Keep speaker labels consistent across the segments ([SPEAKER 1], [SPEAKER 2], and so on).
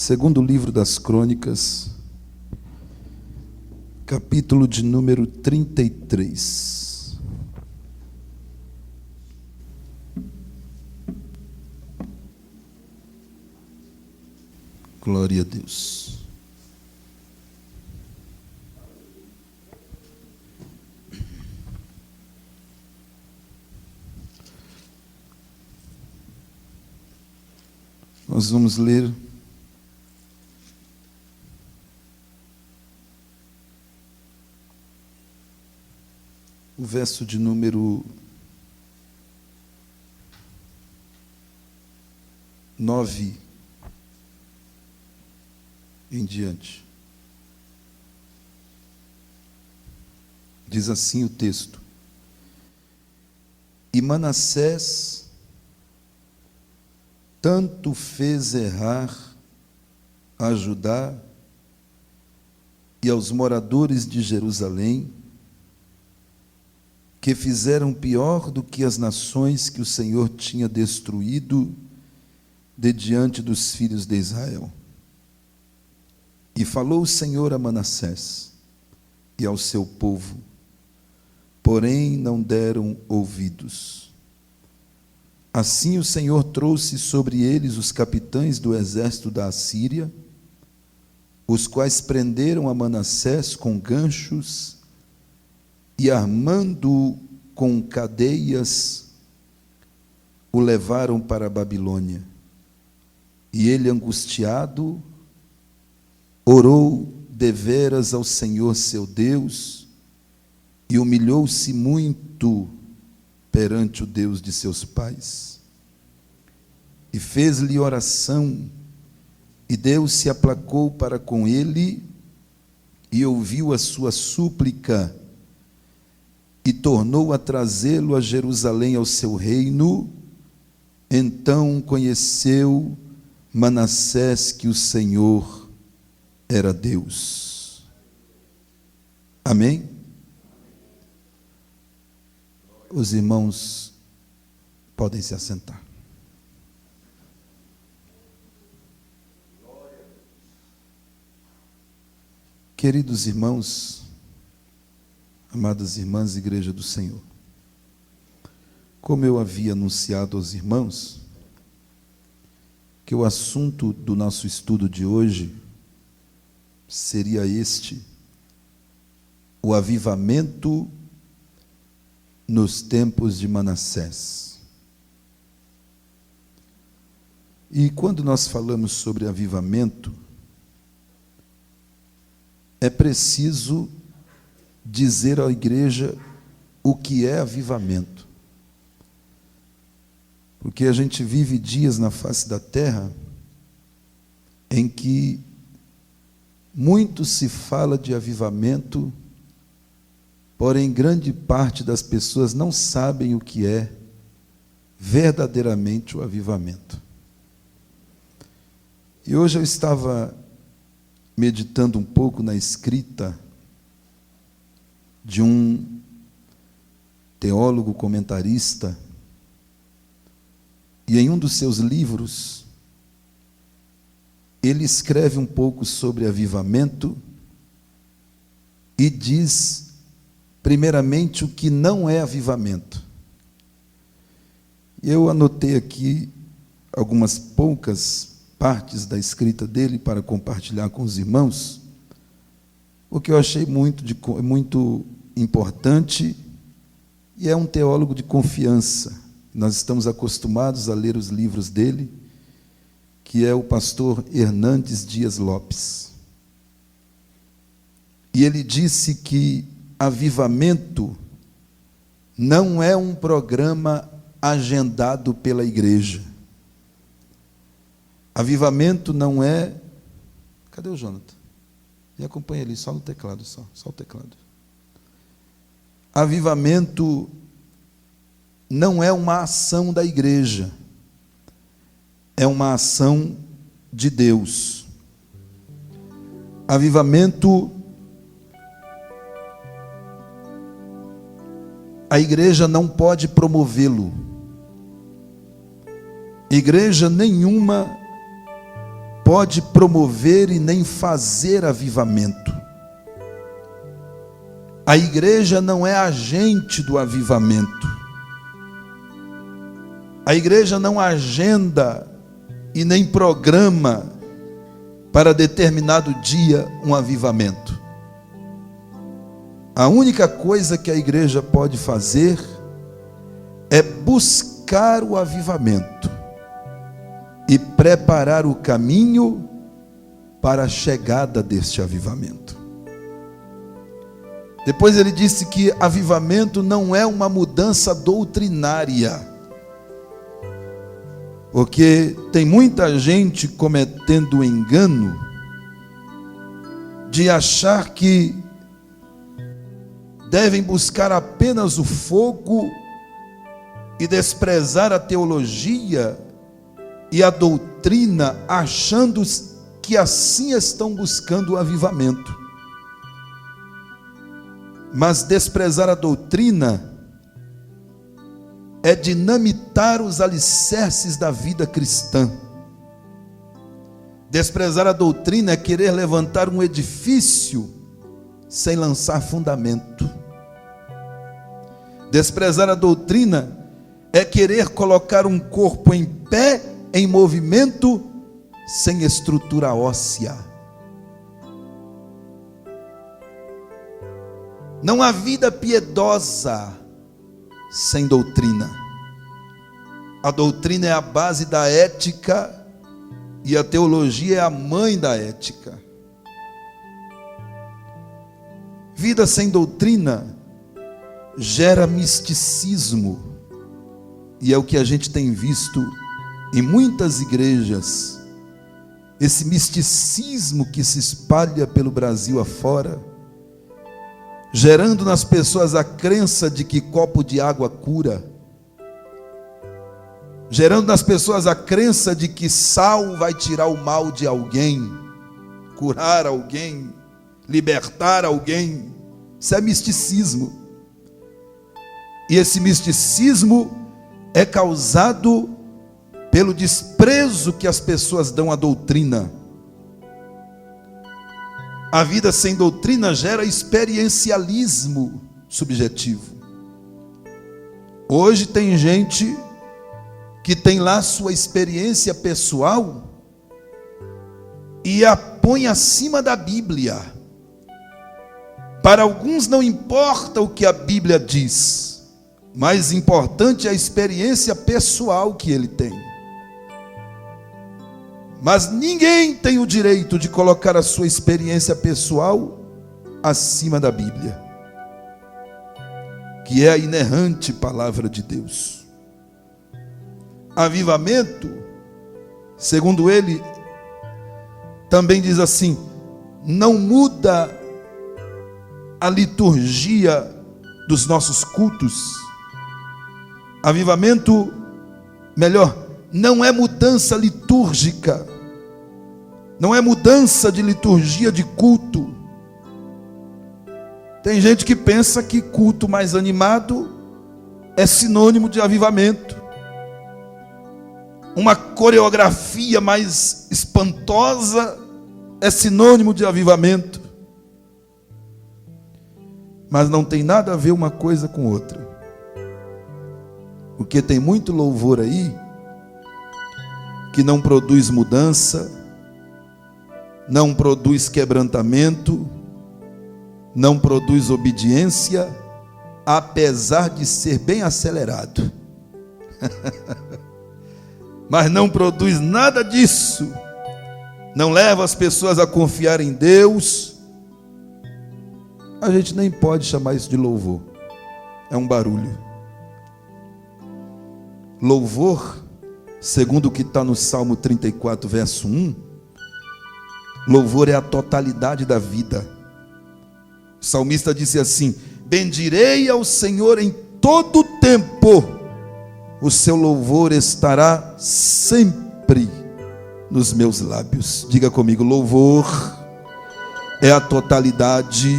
[SPEAKER 1] Segundo livro das Crônicas, capítulo de número 33. Glória a Deus. Nós vamos ler o verso de número 9 em diante. Diz assim o texto: E Manassés tanto fez errar a Judá e aos moradores de Jerusalém, que fizeram pior do que as nações que o Senhor tinha destruído de diante dos filhos de Israel. E falou o Senhor a Manassés e ao seu povo, porém não deram ouvidos. Assim o Senhor trouxe sobre eles os capitães do exército da Assíria, os quais prenderam a Manassés com ganchos e, armando-o com cadeias, o levaram para a Babilônia. E ele, angustiado, orou deveras ao Senhor seu Deus e humilhou-se muito perante o Deus de seus pais. E fez-lhe oração, e Deus se aplacou para com ele e ouviu a sua súplica e tornou a trazê-lo a Jerusalém ao seu reino. Então conheceu Manassés que o Senhor era Deus. Amém? Os irmãos podem se assentar. Queridos irmãos, amadas irmãs, Igreja do Senhor, como eu havia anunciado aos irmãos, que o assunto do nosso estudo de hoje seria este: o avivamento nos tempos de Manassés. E quando nós falamos sobre avivamento, é preciso dizer à igreja o que é avivamento. Porque a gente vive dias na face da terra em que muito se fala de avivamento, porém grande parte das pessoas não sabem o que é verdadeiramente o avivamento. E hoje eu estava meditando um pouco na escrita de um teólogo comentarista, e em um dos seus livros ele escreve um pouco sobre avivamento e diz, primeiramente, o que não é avivamento. Eu anotei aqui algumas poucas partes da escrita dele para compartilhar com os irmãos, o que eu achei muito importante, e é um teólogo de confiança. Nós estamos acostumados a ler os livros dele, que é o pastor Hernandes Dias Lopes. E ele disse que avivamento não é um programa agendado pela igreja. Avivamento não é... Cadê o Jonathan? Me acompanha ali, só no teclado, só o teclado. Avivamento não é uma ação da igreja, é uma ação de Deus. Avivamento, a igreja não pode promovê-lo. Igreja nenhuma pode promover e nem fazer avivamento. A igreja não é agente do avivamento. A igreja não agenda e nem programa para determinado dia um avivamento. A única coisa que a igreja pode fazer é buscar o avivamento e preparar o caminho para a chegada deste avivamento. Depois ele disse que avivamento não é uma mudança doutrinária, porque tem muita gente cometendo o engano de achar que devem buscar apenas o fogo e desprezar a teologia e a doutrina, achando que assim estão buscando o avivamento. Mas desprezar a doutrina é dinamitar os alicerces da vida cristã. Desprezar a doutrina é querer levantar um edifício sem lançar fundamento. Desprezar a doutrina é querer colocar um corpo em pé, em movimento, sem estrutura óssea. Não há vida piedosa sem doutrina. A doutrina é a base da ética e a teologia é a mãe da ética. Vida sem doutrina gera misticismo, e é o que a gente tem visto em muitas igrejas. Esse misticismo que se espalha pelo Brasil afora, gerando nas pessoas a crença de que copo de água cura, gerando nas pessoas a crença de que sal vai tirar o mal de alguém, curar alguém, libertar alguém. Isso é misticismo. E esse misticismo é causado pelo desprezo que as pessoas dão à doutrina. A vida sem doutrina gera experiencialismo subjetivo. Hoje tem gente que tem lá sua experiência pessoal e a põe acima da Bíblia. Para alguns não importa o que a Bíblia diz, mais importante é a experiência pessoal que ele tem. Mas ninguém tem o direito de colocar a sua experiência pessoal acima da Bíblia, que é a inerrante palavra de Deus. Avivamento, segundo ele, também diz assim: não muda a liturgia dos nossos cultos. Avivamento, melhor, não é mudança litúrgica, não é mudança de liturgia de culto. Tem gente que pensa que culto mais animado é sinônimo de avivamento. Uma coreografia mais espantosa é sinônimo de avivamento. Mas não tem nada a ver uma coisa com outra. Porque tem muito louvor aí que não produz mudança, não produz quebrantamento, não produz obediência, apesar de ser bem acelerado. Mas não produz nada disso, não leva as pessoas a confiar em Deus. A gente nem pode chamar isso de louvor, é um barulho. Louvor, segundo o que está no Salmo 34, verso 1, louvor é a totalidade da vida. O salmista disse assim: bendirei ao Senhor em todo tempo, o seu louvor estará sempre nos meus lábios. Diga comigo: louvor é a totalidade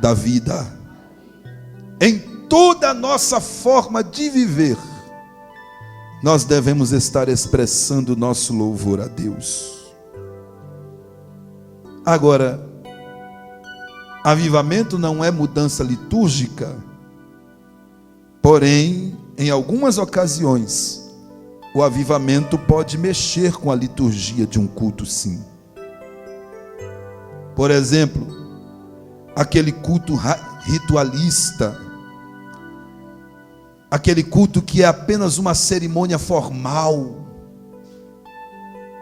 [SPEAKER 1] da vida. Em toda a nossa forma de viver, nós devemos estar expressando o nosso louvor a Deus. Agora, avivamento não é mudança litúrgica, porém, em algumas ocasiões, o avivamento pode mexer com a liturgia de um culto, sim. Por exemplo, aquele culto ritualista, aquele culto que é apenas uma cerimônia formal.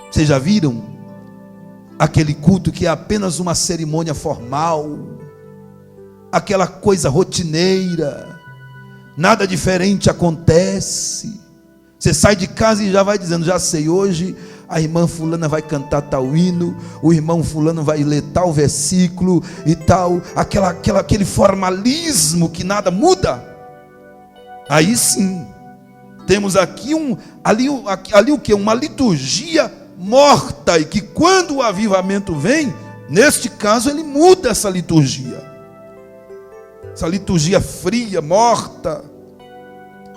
[SPEAKER 1] Vocês já viram? Aquele culto que é apenas uma cerimônia formal, aquela coisa rotineira, nada diferente acontece. Você sai de casa e já vai dizendo: já sei, hoje a irmã fulana vai cantar tal hino, o irmão fulano vai ler tal versículo e tal, aquele formalismo que nada muda. Aí sim, temos aqui ali o que? Uma liturgia morta, e que quando o avivamento vem, neste caso ele muda essa liturgia fria, morta,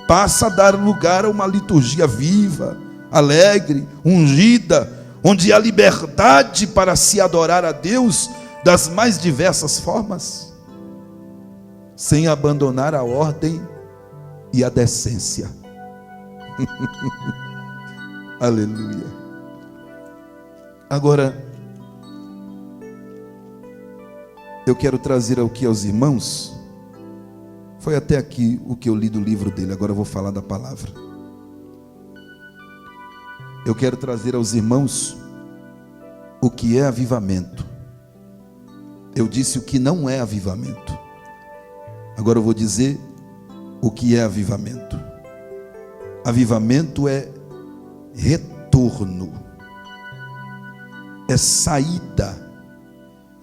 [SPEAKER 1] passa a dar lugar a uma liturgia viva, alegre, ungida, onde há liberdade para se adorar a Deus das mais diversas formas, sem abandonar a ordem e a decência. Aleluia. Agora, eu quero trazer aqui aos irmãos, foi até aqui o que eu li do livro dele, agora eu vou falar da palavra. Eu quero trazer aos irmãos o que é avivamento. Eu disse o que não é avivamento. Agora eu vou dizer o que é avivamento. Avivamento é retorno, é saída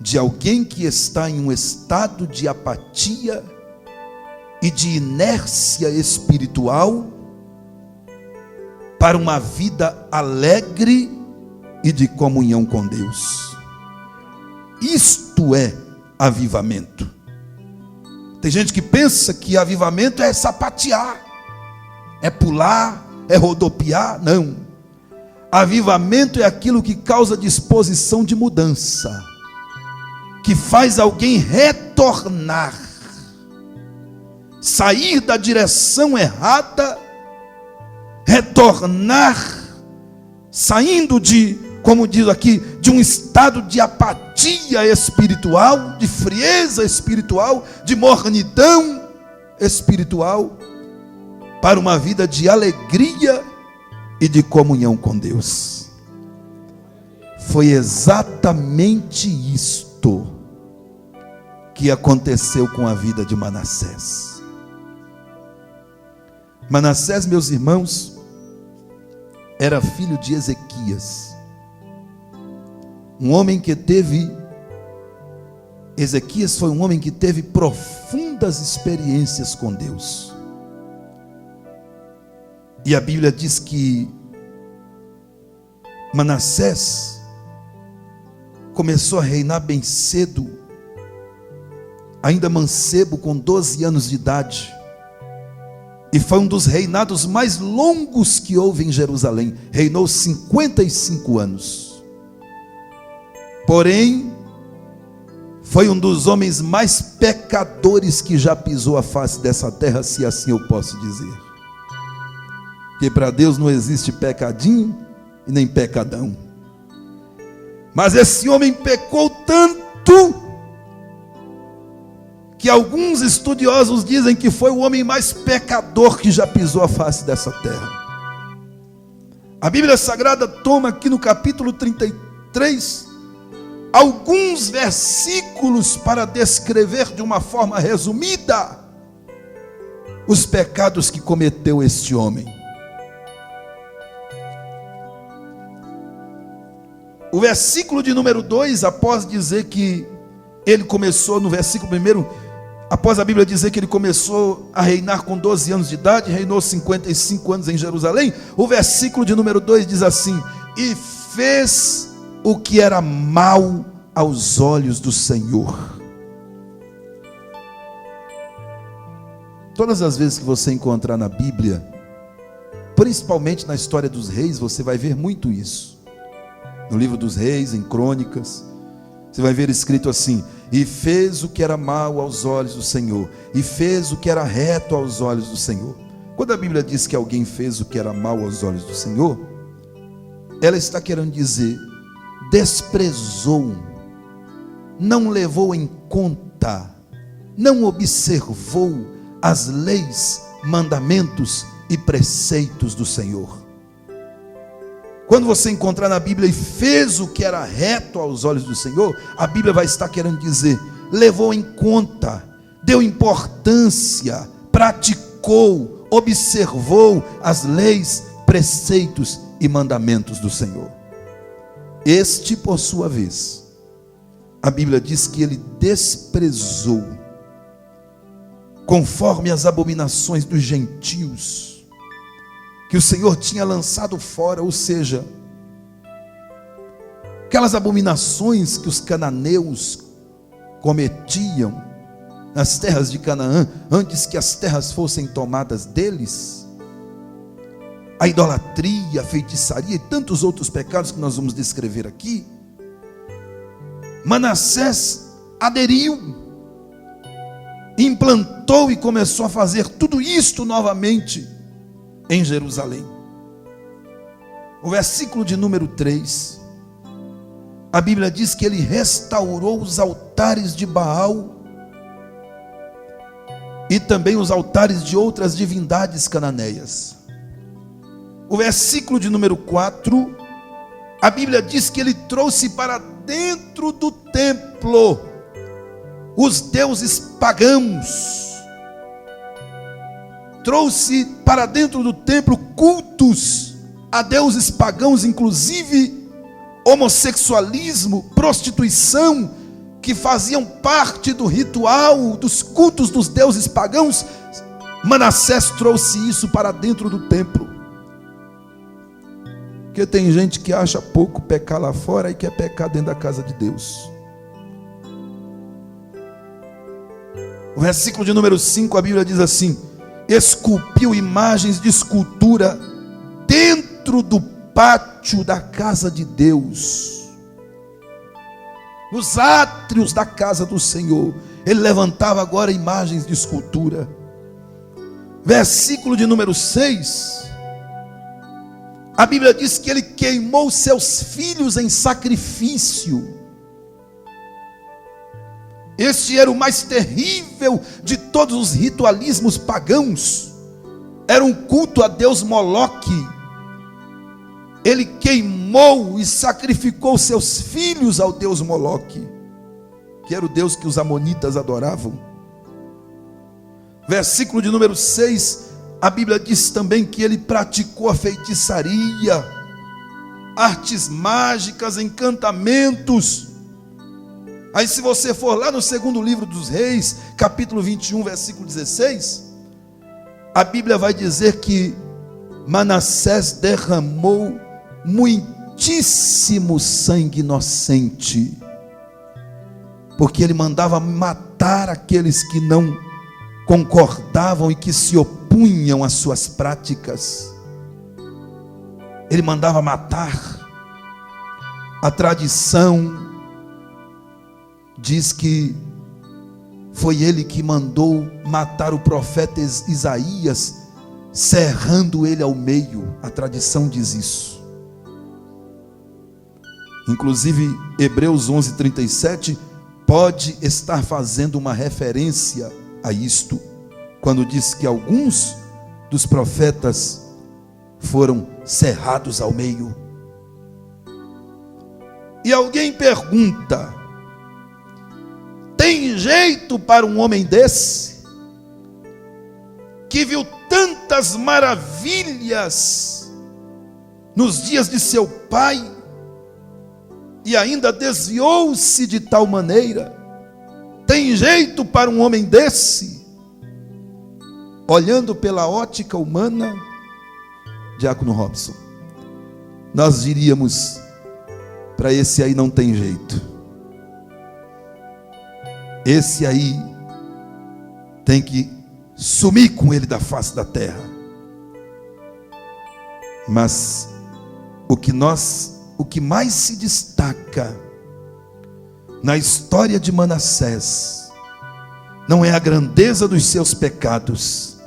[SPEAKER 1] de alguém que está em um estado de apatia e de inércia espiritual para uma vida alegre e de comunhão com Deus. Isto é avivamento. Tem gente que pensa que avivamento é sapatear, é pular, é rodopiar. Não. Avivamento é aquilo que causa disposição de mudança, que faz alguém retornar, sair da direção errada, retornar, saindo de, como diz aqui, de um estado de apatia espiritual, de frieza espiritual, de mornidão espiritual, para uma vida de alegria e de comunhão com Deus. Foi exatamente isto que aconteceu com a vida de Manassés. Manassés, meus irmãos, era filho de Ezequias, um homem que Ezequias foi um homem que teve profundas experiências com Deus. E a Bíblia diz que Manassés começou a reinar bem cedo, ainda mancebo, com 12 anos de idade. E foi um dos reinados mais longos que houve em Jerusalém. Reinou 55 anos. Porém, foi um dos homens mais pecadores que já pisou a face dessa terra, se assim eu posso dizer. Porque para Deus não existe pecadinho e nem pecadão. Mas esse homem pecou tanto que alguns estudiosos dizem que foi o homem mais pecador que já pisou a face dessa terra. A Bíblia Sagrada toma aqui no capítulo 33 alguns versículos para descrever de uma forma resumida os pecados que cometeu este homem. O versículo de número 2, após dizer que ele começou, no versículo 1, após a Bíblia dizer que ele começou a reinar com 12 anos de idade, reinou 55 anos em Jerusalém, o versículo de número 2 diz assim: e fez o que era mal aos olhos do Senhor. Todas as vezes que você encontrar na Bíblia, principalmente na história dos reis, você vai ver muito isso. No livro dos reis, em Crônicas, Você vai ver escrito assim: e fez o que era mal aos olhos do Senhor, e fez o que era reto aos olhos do Senhor. Quando a Bíblia diz que alguém fez o que era mal aos olhos do Senhor, ela está querendo dizer, desprezou, não levou em conta, não observou as leis, mandamentos e preceitos do Senhor. Quando você encontrar na Bíblia, e fez o que era reto aos olhos do Senhor, a Bíblia vai estar querendo dizer, levou em conta, deu importância, praticou, observou as leis, preceitos e mandamentos do Senhor. Este, por sua vez, a Bíblia diz que ele desprezou, conforme as abominações dos gentios, que o Senhor tinha lançado fora, ou seja, aquelas abominações que os cananeus cometiam nas terras de Canaã, antes que as terras fossem tomadas deles, a idolatria, a feitiçaria e tantos outros pecados que nós vamos descrever aqui. Manassés aderiu, implantou e começou a fazer tudo isto novamente em Jerusalém. O versículo de número 3, a Bíblia diz que ele restaurou os altares de Baal e também os altares de outras divindades cananeias. O versículo de número 4, a Bíblia diz que ele trouxe para dentro do templo os deuses pagãos, trouxe para dentro do templo cultos a deuses pagãos, inclusive homossexualismo, prostituição, que faziam parte do ritual dos cultos dos deuses pagãos. Manassés trouxe isso para dentro do templo. Porque tem gente que acha pouco pecar lá fora e quer pecar dentro da casa de Deus. O versículo de número 5, a Bíblia diz assim: esculpiu imagens de escultura dentro do pátio da casa de Deus, nos átrios da casa do Senhor. Ele levantava agora imagens de escultura. Versículo de número 6, a Bíblia diz que ele queimou seus filhos em sacrifício. Este era o mais terrível de todos os ritualismos pagãos. Era um culto a Deus Moloque. Ele queimou e sacrificou seus filhos ao Deus Moloque, que era o Deus que os amonitas adoravam. Versículo de número 6, a Bíblia diz também que ele praticou a feitiçaria, artes mágicas, encantamentos. Aí se você for lá no segundo livro dos Reis, capítulo 21, versículo 16, a Bíblia vai dizer que Manassés derramou muitíssimo sangue inocente, porque ele mandava matar aqueles que não concordavam e que se opunham às suas práticas. Ele mandava matar. A tradição diz que foi ele que mandou matar o profeta Isaías, cerrando ele ao meio. A tradição diz isso. Inclusive Hebreus 11:37 pode estar fazendo uma referência a isto, quando diz que alguns dos profetas foram cerrados ao meio. E alguém pergunta: tem jeito para um homem desse, que viu tantas maravilhas nos dias de seu pai, e ainda desviou-se de tal maneira? Tem jeito para um homem desse? Olhando pela ótica humana, Diácono Robson, nós diríamos: para esse aí não tem jeito. Esse aí tem que sumir com ele da face da terra. Mas o que mais se destaca na história de Manassés não é a grandeza dos seus pecados,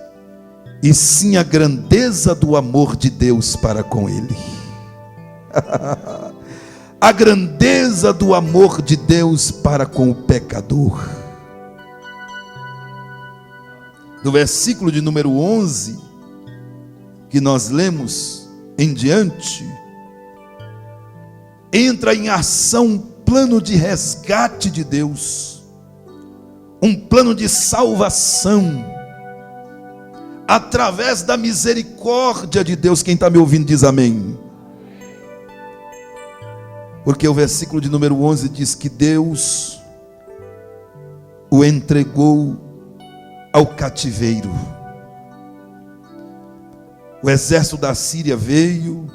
[SPEAKER 1] e sim a grandeza do amor de Deus para com ele. A grandeza do amor de Deus para com o pecador. No versículo de número 11, que nós lemos em diante, entra em ação um plano de resgate de Deus, um plano de salvação, através da misericórdia de Deus. Quem está me ouvindo diz amém. Porque o versículo de número 11 diz que Deus o entregou ao cativeiro. O exército da Síria veio,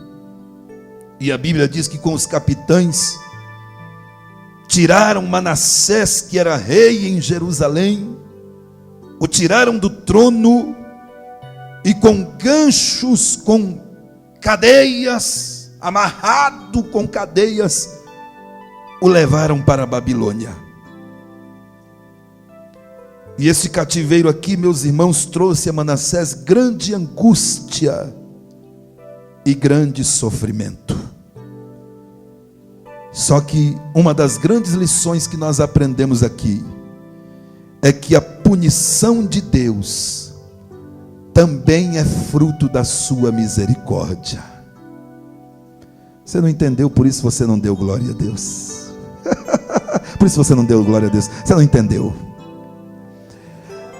[SPEAKER 1] e a Bíblia diz que com os capitães tiraram Manassés, que era rei em Jerusalém, o tiraram do trono, e com ganchos, com cadeias, amarrado com cadeias, o levaram para a Babilônia. E esse cativeiro aqui, meus irmãos, trouxe a Manassés grande angústia e grande sofrimento. Só que uma das grandes lições que nós aprendemos aqui é que a punição de Deus também é fruto da sua misericórdia. Você não entendeu, por isso você não deu glória a Deus. Por isso você não deu glória a Deus. Você não entendeu.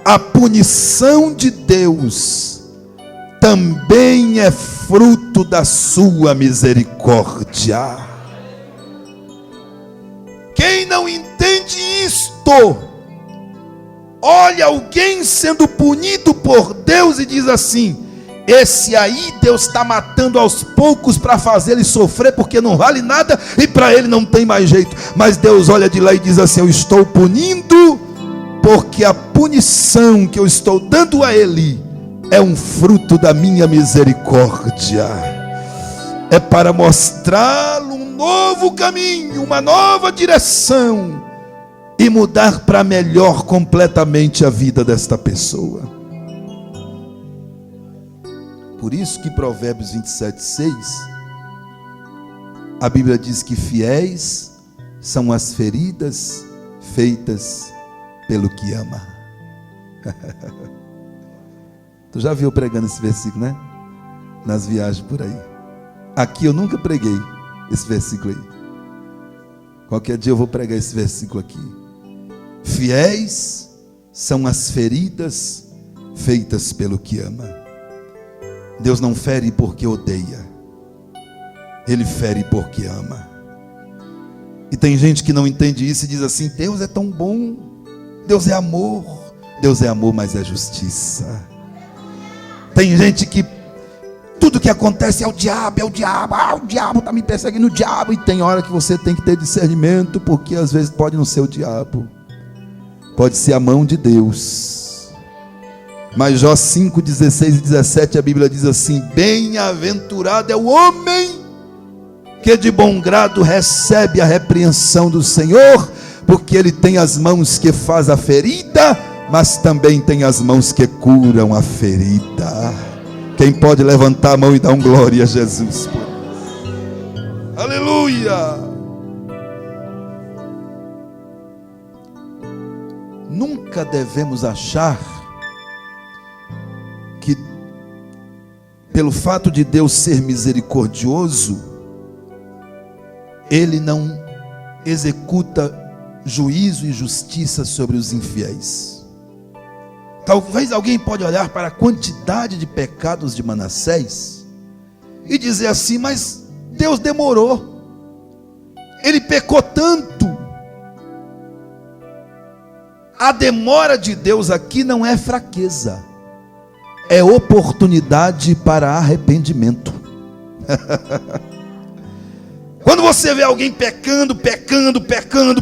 [SPEAKER 1] A punição de Deus também é fruto da sua misericórdia. Quem não entende isto, olha alguém sendo punido por Deus e diz assim: esse aí Deus está matando aos poucos para fazer ele sofrer, porque não vale nada e para ele não tem mais jeito. Mas Deus olha de lá e diz assim: eu estou punindo, porque a punição que eu estou dando a ele é um fruto da minha misericórdia. É para mostrá-lo um novo caminho, uma nova direção, e mudar para melhor completamente a vida desta pessoa. Por isso que Provérbios 27:6, a Bíblia diz que fiéis são as feridas feitas pelo que ama. Tu já viu pregando esse versículo, né? Nas viagens por aí. Aqui eu nunca preguei esse versículo aí. Qualquer dia eu vou pregar esse versículo aqui. Fiéis são as feridas feitas pelo que ama. Deus não fere porque odeia, Ele fere porque ama. E tem gente que não entende isso e diz assim: Deus é tão bom, Deus é amor. Deus é amor, mas é justiça. Tem gente que tudo que acontece é o diabo, o diabo está me perseguindo, o diabo. E tem hora que você tem que ter discernimento, porque às vezes pode não ser o diabo, pode ser a mão de Deus. Mas Jó 5:16 e 17, a Bíblia diz assim: bem-aventurado é o homem que de bom grado recebe a repreensão do Senhor, porque ele tem as mãos que faz a ferida, mas também tem as mãos que curam a ferida. Quem pode levantar a mão e dar um glória a Jesus? Aleluia! Nunca devemos achar que pelo fato de Deus ser misericordioso, Ele não executa juízo e justiça sobre os infiéis. Talvez alguém pode olhar para a quantidade de pecados de Manassés e dizer assim: mas Deus demorou, ele pecou tanto. A demora de Deus aqui não é fraqueza, é oportunidade para arrependimento. Quando você vê alguém pecando,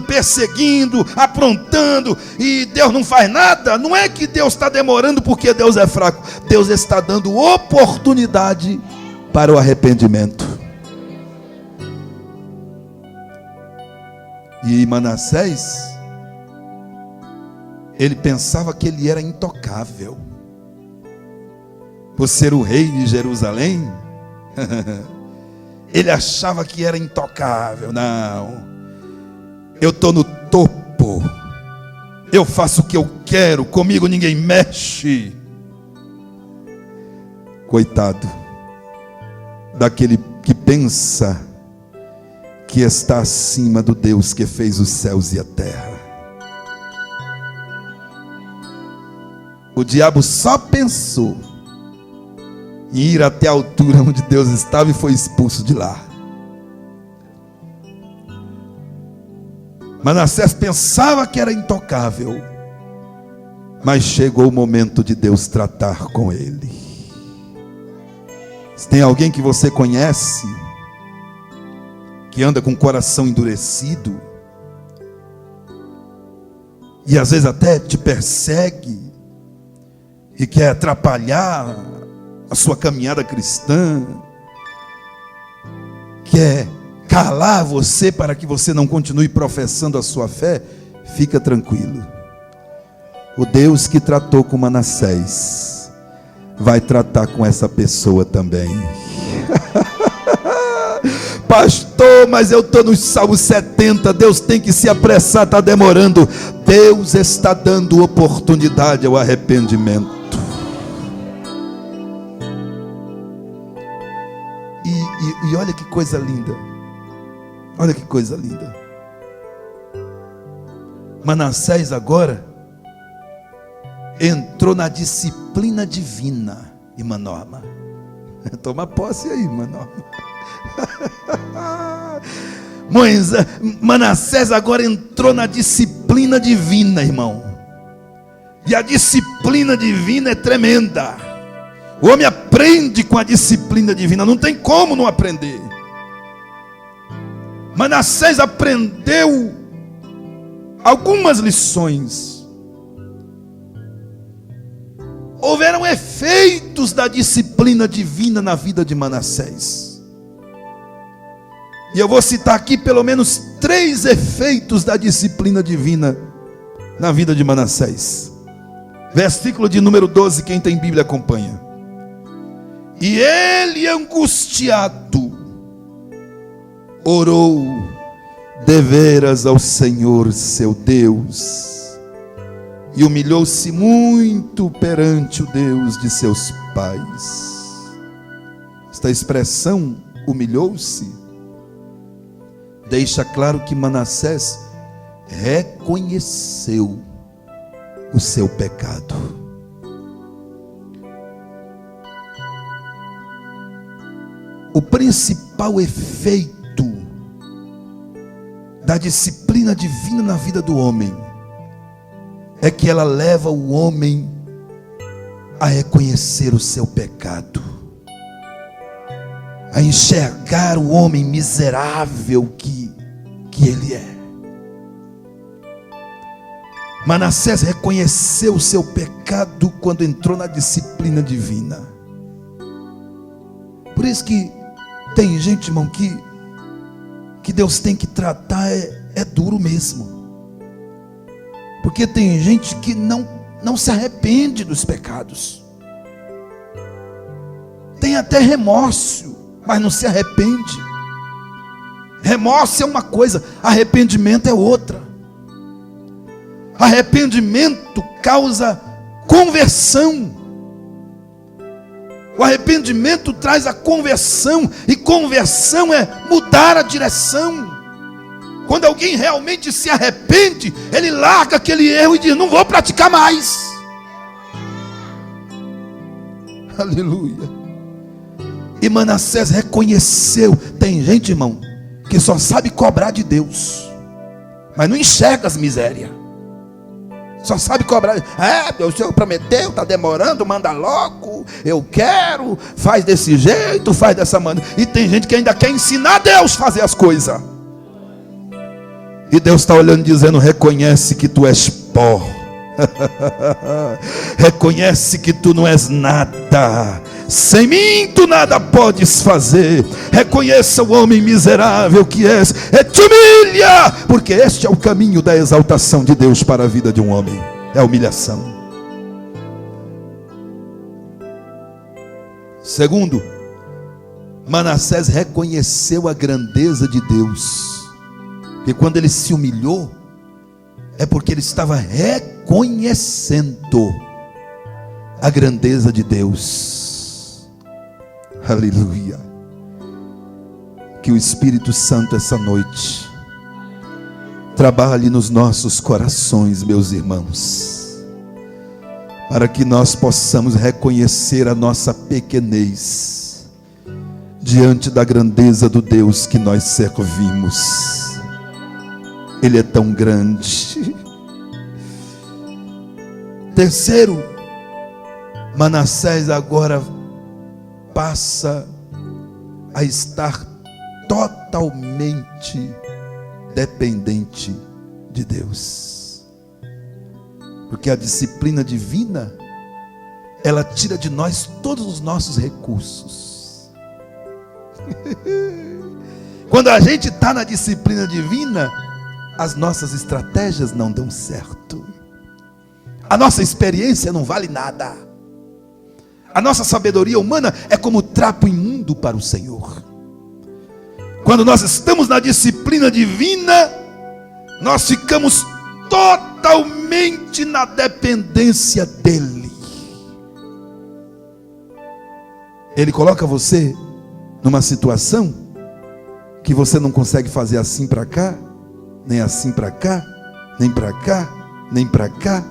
[SPEAKER 1] perseguindo, aprontando, e Deus não faz nada, não é que Deus está demorando porque Deus é fraco. Deus está dando oportunidade para o arrependimento. E Manassés, ele pensava que ele era intocável. Por ser o rei de Jerusalém, ele achava que era intocável. Não, eu estou no topo, eu faço o que eu quero, comigo ninguém mexe. Coitado daquele que pensa que está acima do Deus que fez os céus e a terra. O diabo só pensou em ir até a altura onde Deus estava e foi expulso de lá. Manassés pensava que era intocável, mas chegou o momento de Deus tratar com ele. Se tem alguém que você conhece que anda com o coração endurecido e às vezes até te persegue e quer atrapalhar a sua caminhada cristã, quer calar você para que você não continue professando a sua fé, fica tranquilo. O Deus que tratou com Manassés vai tratar com essa pessoa também. Pastor, mas eu estou no Salmo 70, Deus tem que se apressar, está demorando. Deus está dando oportunidade ao arrependimento. E olha que coisa linda. Olha que coisa linda. Manassés agora entrou na disciplina divina. Irmã Norma, toma posse aí, irmã Norma. Manassés agora entrou na disciplina divina, irmão. E a disciplina divina é tremenda. O homem aprende com a disciplina divina, não tem como não aprender. Manassés aprendeu algumas lições. Houveram efeitos da disciplina divina na vida de Manassés. E eu vou citar aqui pelo menos 3 efeitos da disciplina divina na vida de Manassés. Versículo de número 12, quem tem Bíblia acompanha. E ele, angustiado, orou deveras ao Senhor seu Deus, e humilhou-se muito perante o Deus de seus pais. Esta expressão, humilhou-se, deixa claro que Manassés reconheceu o seu pecado. O principal efeito da disciplina divina na vida do homem é que ela leva o homem a reconhecer o seu pecado, a enxergar o homem miserável que ele é. Manassés reconheceu o seu pecado quando entrou na disciplina divina. Por isso que tem gente, irmão, que Deus tem que tratar, é duro mesmo. Porque tem gente que não se arrepende dos pecados. Tem até remorso, mas não se arrepende. Remorso é uma coisa, arrependimento é outra. Arrependimento causa conversão. O arrependimento traz a conversão, e conversão é mudar a direção. Quando alguém realmente se arrepende, ele larga aquele erro e diz: não vou praticar mais. Aleluia. E Manassés reconheceu. Tem gente, irmão, que só sabe cobrar de Deus, mas não enxerga as misérias. Só sabe cobrar. O Senhor prometeu, está demorando, manda logo, eu quero, faz desse jeito, faz dessa maneira. E tem gente que ainda quer ensinar Deus a fazer as coisas. E Deus está olhando e dizendo: reconhece que tu és pó. Reconhece que tu não és nada. sem mim tu nada podes fazer. Reconheça o homem miserável que és, e te humilha, porque este é o caminho da exaltação de Deus para a vida de um homem, é a humilhação. Segundo, Manassés reconheceu a grandeza de Deus, e quando ele se humilhou, é porque ele estava reconhecendo a grandeza de Deus. Aleluia. Que o Espírito Santo essa noite trabalhe nos nossos corações, meus irmãos, para que nós possamos reconhecer a nossa pequenez diante da grandeza do Deus que nós servimos. Ele é tão grande. Terceiro, Manassés agora passa a estar totalmente dependente de Deus, porque a disciplina divina, ela tira de nós todos os nossos recursos. Quando a gente está na disciplina divina, as nossas estratégias não dão certo, a nossa experiência não vale nada, a nossa sabedoria humana é como trapo imundo para o Senhor. Quando nós estamos na disciplina divina, nós ficamos totalmente na dependência dEle. Ele coloca você numa situação que você não consegue fazer assim para cá, nem assim para cá, nem para cá, nem para cá.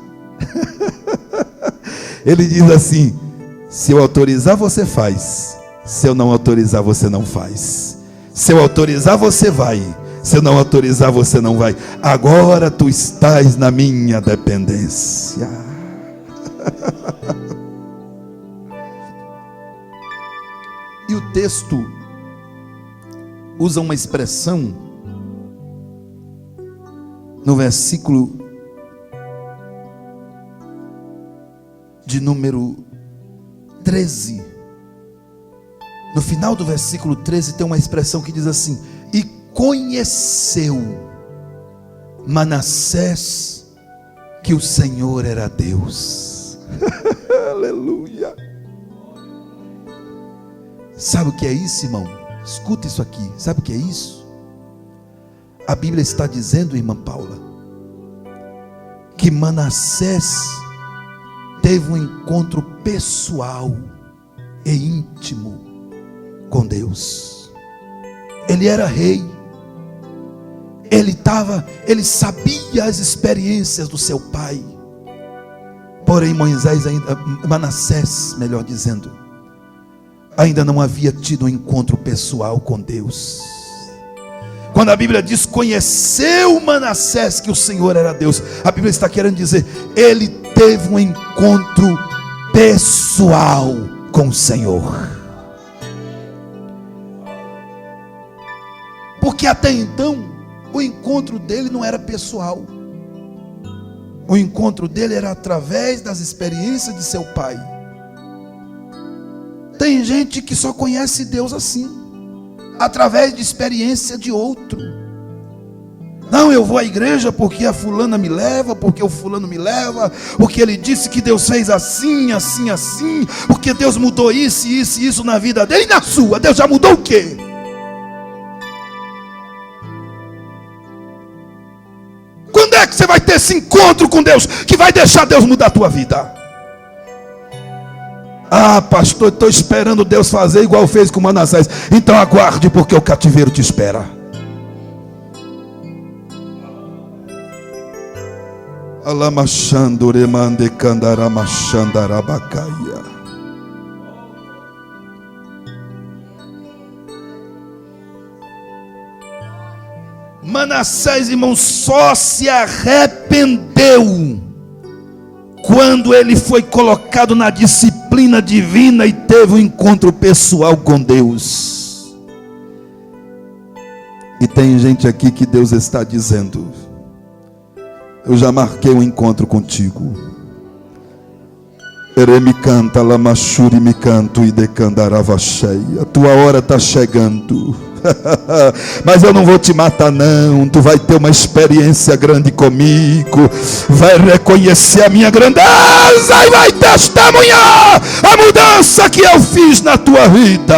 [SPEAKER 1] Ele diz assim: se eu autorizar, você faz. Se eu não autorizar, você não faz. Se eu autorizar, você vai. Se eu não autorizar, você não vai. Agora tu estás na minha dependência. E o texto usa uma expressão no versículo de número 13. No final do versículo 13 tem uma expressão que diz assim: e conheceu Manassés que o Senhor era Deus. Aleluia. Sabe o que é isso, irmão? Escuta isso aqui. Sabe o que é isso? A Bíblia está dizendo, irmã Paula, que Manassés teve um encontro pessoal e íntimo com Deus. Ele era rei, ele sabia as experiências do seu pai. Porém Manassés, melhor dizendo, ainda não havia tido um encontro pessoal com Deus. Quando a Bíblia diz conheceu Manassés que o Senhor era Deus, a Bíblia está querendo dizer, ele teve um encontro pessoal com o Senhor. Porque até então o encontro dele não era pessoal. O encontro dele era através das experiências de seu pai. Tem gente que só conhece Deus assim, através de experiência de outro. Não, eu vou à igreja porque a fulana me leva, porque o fulano me leva, porque ele disse que Deus fez assim, assim, assim, porque Deus mudou isso, isso e isso na vida dele. E na sua, Deus já mudou o quê? Quando é que você vai ter esse encontro com Deus que vai deixar Deus mudar a tua vida? Ah, pastor, estou esperando Deus fazer igual fez com Manassés. Então aguarde, porque o cativeiro te espera. Alamachanduremande candaramachandarabacaia. Manassés, irmão, só se arrependeu quando ele foi colocado na disciplina divina e teve um encontro pessoal com Deus. E tem gente aqui que Deus está dizendo: eu já marquei um encontro contigo. Eremi canta, lamachuri me canto e decandarava cheia. A tua hora está chegando. Mas eu não vou te matar não. Tu vai ter uma experiência grande comigo. Vai reconhecer a minha grandeza e vai testemunhar a mudança que eu fiz na tua vida.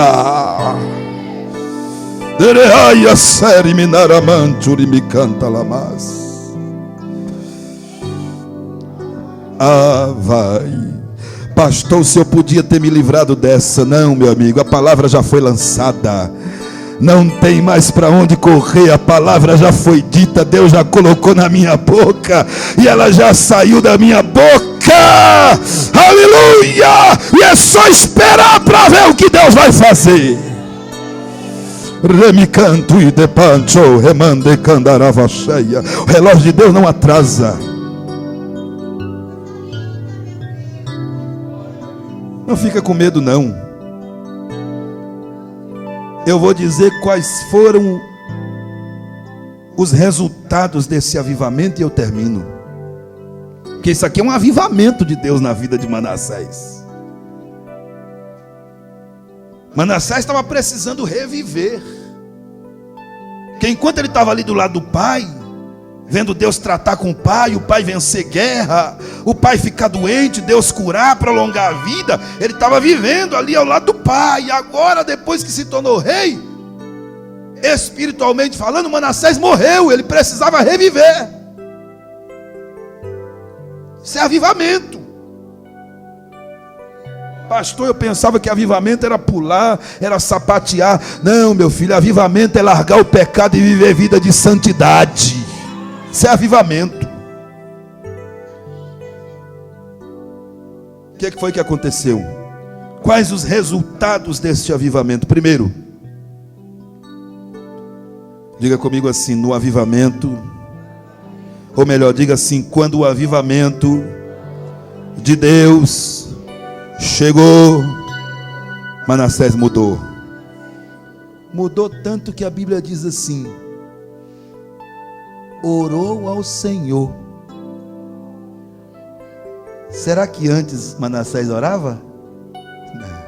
[SPEAKER 1] Dereia seri minaramanturi me canta lamas. Vai. Pastor, se eu podia ter me livrado dessa. Não, meu amigo, a palavra já foi lançada. Não tem mais para onde correr. A palavra já foi dita. Deus já colocou na minha boca e ela já saiu da minha boca. Aleluia! E é só esperar para ver o que Deus vai fazer. Remicanto e de pancho remande candarava cheia. O relógio de Deus não atrasa. Não fica com medo não. Eu vou dizer quais foram os resultados desse avivamento e eu termino. Porque isso aqui é um avivamento de Deus na vida de Manassés. Manassés estava precisando reviver. Porque enquanto ele estava ali do lado do pai, vendo Deus tratar com o pai vencer guerra, o pai ficar doente, Deus curar, prolongar a vida, ele estava vivendo ali ao lado do pai. E agora, depois que se tornou rei, espiritualmente falando, Manassés morreu, ele precisava reviver. Isso é avivamento. Pastor, eu pensava que avivamento era pular, era sapatear. Não, meu filho, avivamento é largar o pecado e viver vida de santidade. Isso é avivamento. O que foi que aconteceu? Quais os resultados deste avivamento? Primeiro, diga comigo assim: no avivamento, ou melhor, diga assim: quando o avivamento de Deus chegou, Manassés mudou. Mudou tanto que a Bíblia diz assim: orou ao Senhor. Será que antes Manassés orava? Não.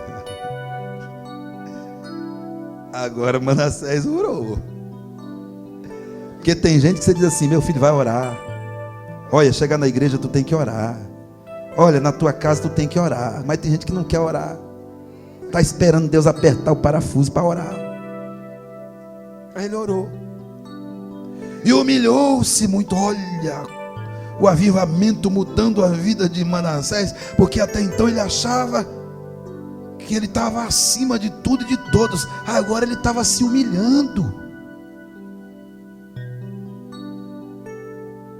[SPEAKER 1] Agora Manassés orou. Porque tem gente que você diz assim: meu filho, vai orar. Olha, chegar na igreja tu tem que orar. Olha, na tua casa tu tem que orar. Mas tem gente que não quer orar. Está esperando Deus apertar o parafuso para orar. Aí ele orou. E humilhou-se muito. Olha, o avivamento mudando a vida de Manassés. Porque até então ele achava que ele estava acima de tudo e de todos. Agora ele estava se humilhando.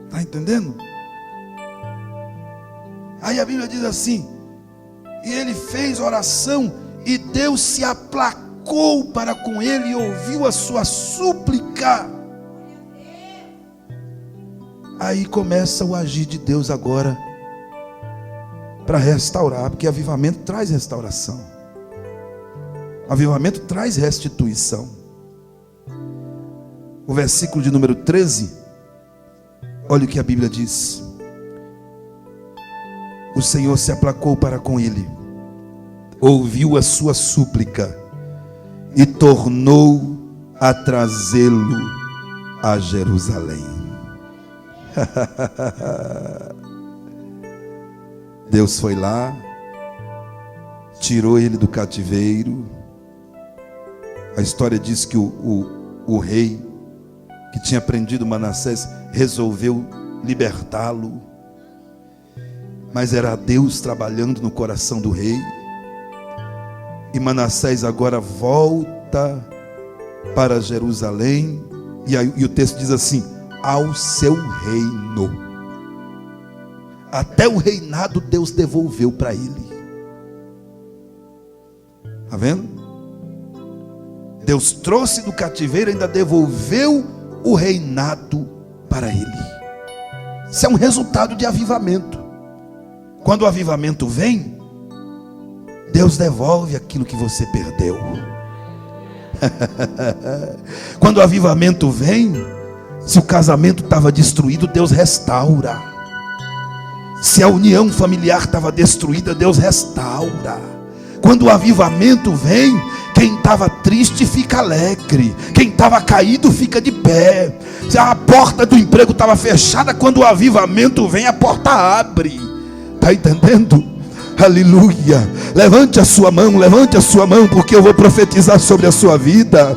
[SPEAKER 1] Está entendendo? Aí a Bíblia diz assim: e ele fez oração e Deus se aplacou para com ele e ouviu a sua súplica. Aí começa o agir de Deus agora para restaurar, porque avivamento traz restauração, avivamento traz restituição. O versículo de número 13, olha o que a Bíblia diz: o Senhor se aplacou para com ele, ouviu a sua súplica e tornou a trazê-lo a Jerusalém. Deus foi lá, tirou ele do cativeiro. A história diz que o rei que tinha prendido Manassés resolveu libertá-lo. Mas era Deus trabalhando no coração do rei. E Manassés agora volta para Jerusalém. E o texto diz assim: ao seu reino. Até o reinado Deus devolveu para ele. Está vendo? Deus trouxe do cativeiro e ainda devolveu o reinado para ele. Isso é um resultado de avivamento. Quando o avivamento vem, Deus devolve aquilo que você perdeu. Quando o avivamento vem, se o casamento estava destruído, Deus restaura. Se a união familiar estava destruída, Deus restaura. Quando o avivamento vem, quem estava triste fica alegre, quem estava caído fica de pé. Se a porta do emprego estava fechada, quando o avivamento vem, a porta abre. Está entendendo? Aleluia. Levante a sua mão, porque eu vou profetizar sobre a sua vida.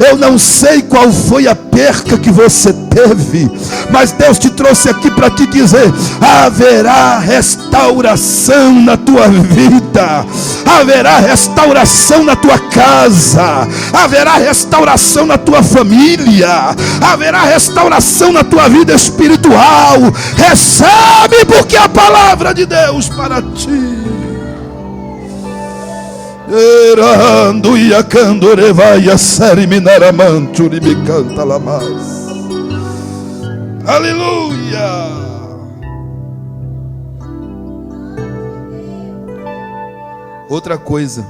[SPEAKER 1] Eu não sei qual foi a perca que você teve, mas Deus te trouxe aqui para te dizer: haverá restauração na tua vida, haverá restauração na tua casa, haverá restauração na tua família, haverá restauração na tua vida espiritual. Recebe, porque é a palavra de Deus para ti. Erando e a candore vai a série minaramanto me canta lá mais. Aleluia. Outra coisa,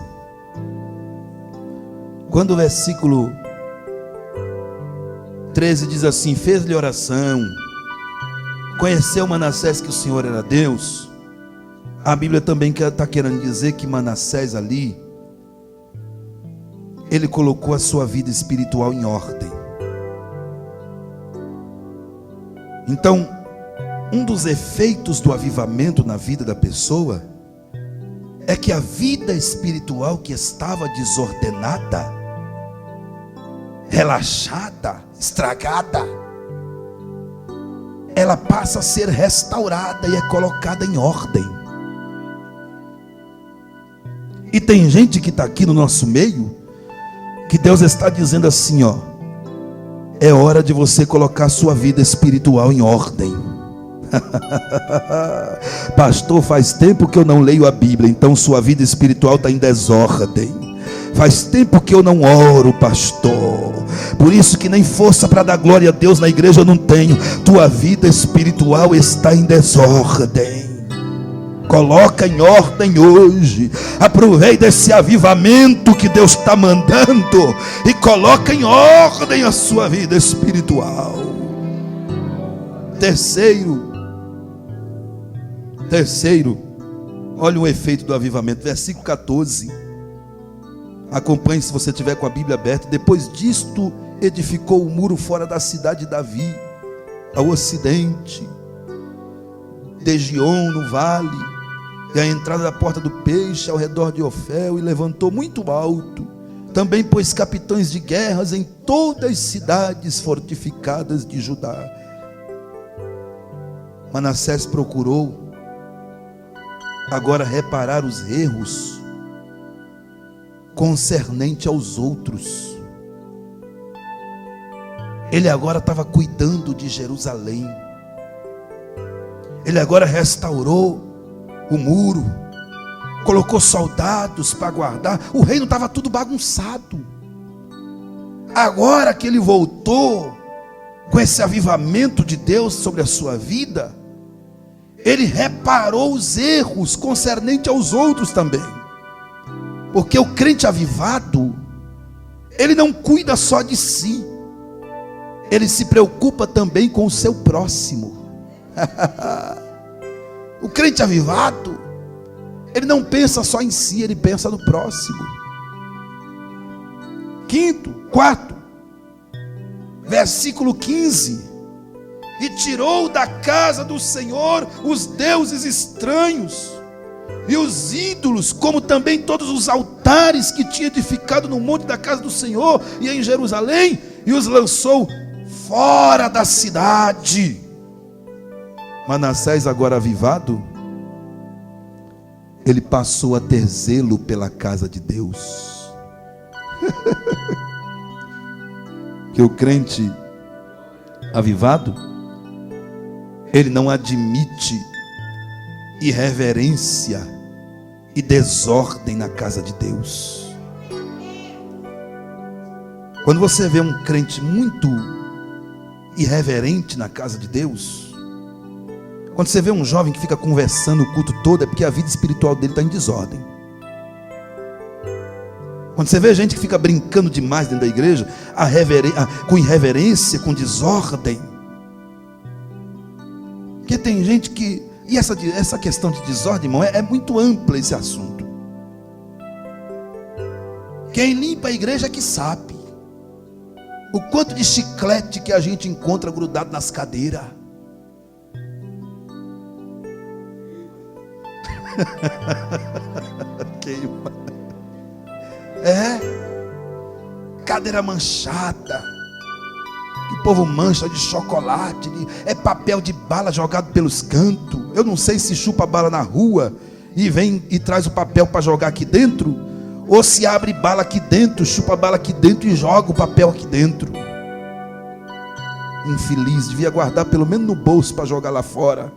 [SPEAKER 1] quando o versículo 13 diz assim: fez-lhe oração, conheceu Manassés que o Senhor era Deus. A Bíblia também está querendo dizer que Manassés ali, ele colocou a sua vida espiritual em ordem. Então, um dos efeitos do avivamento na vida da pessoa é que a vida espiritual que estava desordenada, relaxada, estragada, ela passa a ser restaurada e é colocada em ordem. E tem gente que está aqui no nosso meio, que Deus está dizendo assim, ó: é hora de você colocar sua vida espiritual em ordem. Pastor, faz tempo que eu não leio a Bíblia, então sua vida espiritual está em desordem. Faz tempo que eu não oro, pastor, por isso que nem força para dar glória a Deus na igreja eu não tenho. Tua vida espiritual está em desordem. Coloca em ordem hoje. Aproveita esse avivamento que Deus está mandando e coloca em ordem a sua vida espiritual. Terceiro, olha o efeito do avivamento, versículo 14. Acompanhe se você tiver com a Bíblia aberta. Depois disto, edificou o muro fora da cidade de Davi, ao ocidente de Gion, no vale, e a entrada da porta do peixe, ao redor de Ofel, e levantou muito alto. Também pôs capitães de guerras em todas as cidades fortificadas de Judá. Manassés procurou agora reparar os erros concernente aos outros. Ele agora estava cuidando de Jerusalém. Ele agora restaurou o muro, colocou soldados para guardar. O reino estava tudo bagunçado. Agora que ele voltou com esse avivamento de Deus sobre a sua vida, ele reparou os erros concernente aos outros também. Porque o crente avivado, ele não cuida só de si, ele se preocupa também com o seu próximo. O crente avivado, ele não pensa só em si, ele pensa no próximo. Quarto, versículo 15: e tirou da casa do Senhor os deuses estranhos e os ídolos, como também todos os altares que tinha edificado no monte da casa do Senhor e em Jerusalém, e os lançou fora da cidade. Manassés, agora avivado, ele passou a ter zelo pela casa de Deus. Que o crente avivado, ele não admite irreverência e desordem na casa de Deus. Quando você vê um crente muito irreverente na casa de Deus, quando você vê um jovem que fica conversando o culto todo, é porque a vida espiritual dele está em desordem. Quando você vê gente que fica brincando demais dentro da igreja, com irreverência, com desordem. Porque tem gente que E essa questão de desordem, irmão, é muito ampla esse assunto. Quem limpa a igreja é que sabe o quanto de chiclete que a gente encontra grudado nas cadeiras. Queima. Cadeira manchada, que o povo mancha de chocolate, é papel de bala jogado pelos cantos. Eu não sei se chupa bala na rua e vem e traz o papel para jogar aqui dentro, ou se abre bala aqui dentro, chupa bala aqui dentro e joga o papel aqui dentro. Infeliz, devia guardar pelo menos no bolso para jogar lá fora.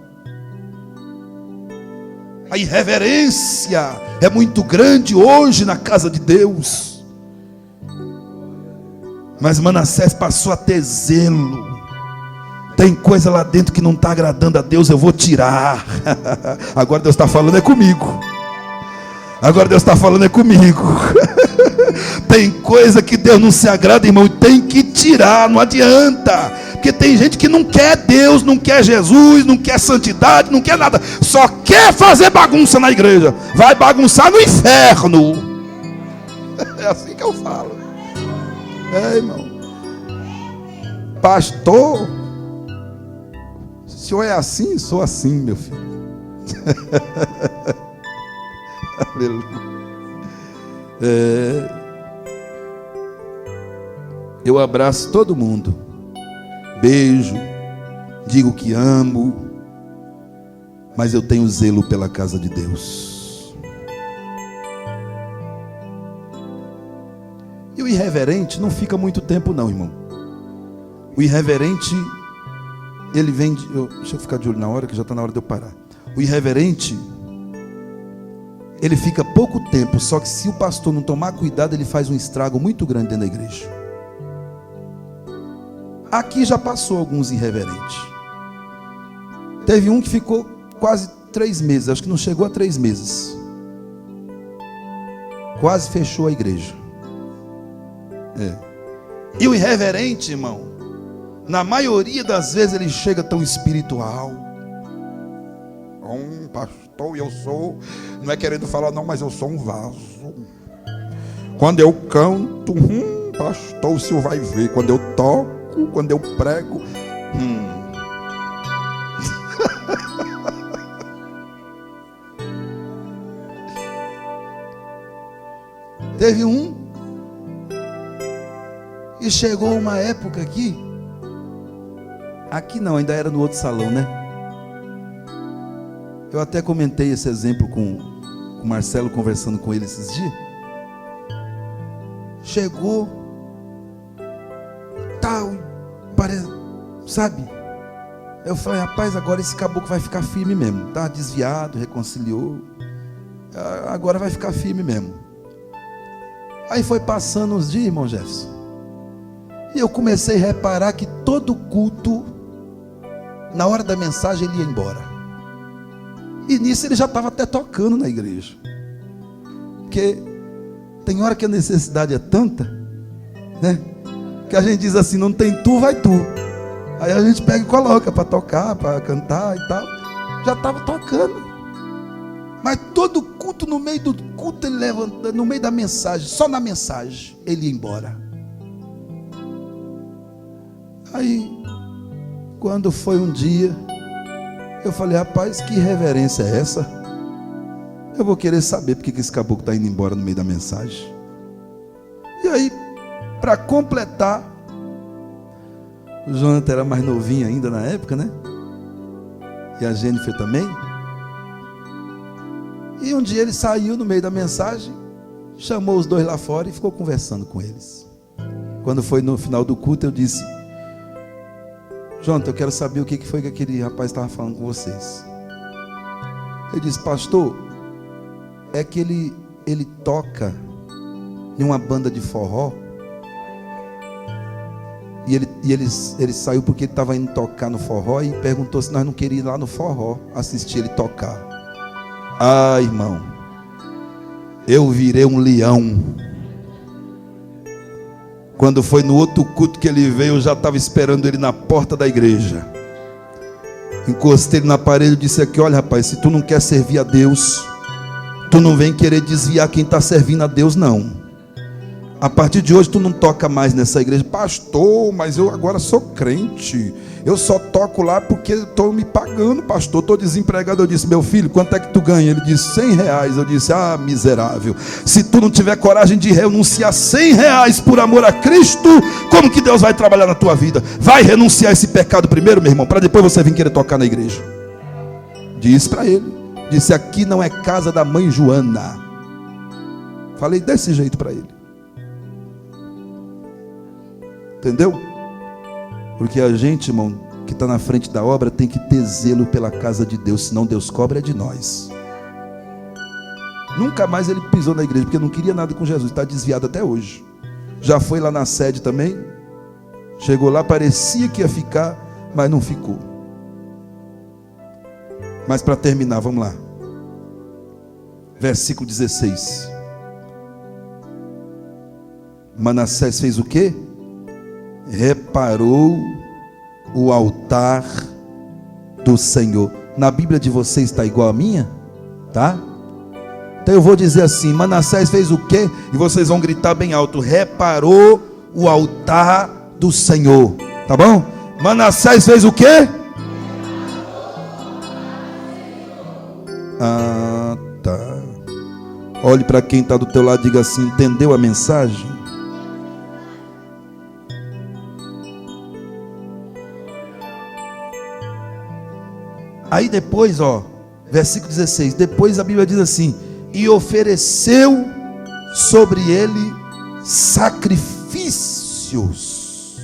[SPEAKER 1] A irreverência é muito grande hoje na casa de Deus. Mas Manassés passou a ter zelo. Tem coisa lá dentro que não está agradando a Deus, eu vou tirar. Agora Deus está falando é comigo. Agora Deus está falando é comigo. Tem coisa que Deus não se agrada, irmão, e tem que tirar, não adianta. Porque tem gente que não quer Deus, não quer Jesus, não quer santidade, não quer nada, só quer fazer bagunça na igreja. Vai bagunçar no inferno. É assim que eu falo. Irmão, pastor, o senhor é assim? Sou assim, meu filho. Aleluia. Eu abraço todo mundo, beijo, digo que amo, mas eu tenho zelo pela casa de Deus. E o irreverente não fica muito tempo não, irmão. O irreverente, ele vem deixa eu ficar de olho na hora, que já está na hora de eu parar. O irreverente, ele fica pouco tempo, só que se o pastor não tomar cuidado, ele faz um estrago muito grande dentro da igreja. Aqui já passou alguns irreverentes. Teve um que ficou quase 3 meses, acho que não chegou a 3 meses. Quase fechou a igreja. E o irreverente, irmão, na maioria das vezes ele chega tão espiritual. Pastor, eu sou, não é querendo falar não, mas eu sou um vaso. Quando eu canto, pastor, o senhor vai ver. Quando eu toco, quando eu prego, Teve um e chegou uma época aqui não, ainda era no outro salão, né? Eu até comentei esse exemplo com o Marcelo, conversando com ele esses dias. Chegou, tal, parece, sabe? Eu falei, rapaz, agora esse caboclo vai ficar firme mesmo. Tá desviado, reconciliou, agora vai ficar firme mesmo. Aí foi passando os dias, irmão Jefferson, e eu comecei a reparar que todo culto, na hora da mensagem, ele ia embora. E nisso ele já estava até tocando na igreja. Porque tem hora que a necessidade é tanta, né? Que a gente diz assim, não tem tu, vai tu. Aí a gente pega e coloca para tocar, para cantar e tal. Já estava tocando. Mas todo culto, no meio do culto, ele levanta, no meio da mensagem, só na mensagem, ele ia embora. Aí, quando foi um dia, eu falei, rapaz, que reverência é essa? Eu vou querer saber porque que esse caboclo está indo embora no meio da mensagem. E aí, para completar, o Jonathan era mais novinho ainda na época, né? E a Jennifer também. E um dia ele saiu no meio da mensagem, chamou os dois lá fora e ficou conversando com eles. Quando foi no final do culto, eu disse, Jonathan, eu quero saber o que foi que aquele rapaz estava falando com vocês. Ele disse, pastor, é que ele toca em uma banda de forró. E ele saiu porque ele estava indo tocar no forró e perguntou se nós não queríamos ir lá no forró assistir ele tocar. Ah, irmão, eu virei um leão. Quando foi no outro culto que ele veio, eu já estava esperando ele na porta da igreja. Encostei ele na parede e disse aqui: olha rapaz, se tu não quer servir a Deus, tu não vem querer desviar quem está servindo a Deus não. A partir de hoje tu não toca mais nessa igreja. Pastor, mas eu agora sou crente, eu só toco lá porque estou me pagando, pastor, estou desempregado. Eu disse: meu filho, quanto é que tu ganha? Ele disse: R$100. Eu disse: ah, miserável, se tu não tiver coragem de renunciar R$100 por amor a Cristo, como que Deus vai trabalhar na tua vida? Vai renunciar esse pecado primeiro, meu irmão, para depois você vir querer tocar na igreja. Disse para ele, disse: aqui não é casa da mãe Joana. Falei desse jeito para ele. Entendeu? Porque a gente, irmão, que está na frente da obra, tem que ter zelo pela casa de Deus, senão Deus cobra de nós. Nunca mais ele pisou na igreja, porque não queria nada com Jesus, está desviado até hoje. Já foi lá na sede também, chegou lá, parecia que ia ficar, mas não ficou. Mas para terminar, vamos lá. Versículo 16. Manassés fez o quê? Reparou o altar do Senhor. Na Bíblia de vocês está igual a minha? Tá? Então eu vou dizer assim: Manassés fez o quê? E vocês vão gritar bem alto: reparou o altar do Senhor. Tá bom? Manassés fez o quê? Ah, tá. Olhe para quem está do teu lado e diga assim: entendeu a mensagem? Aí depois, versículo 16, depois a Bíblia diz assim: e ofereceu sobre ele sacrifícios.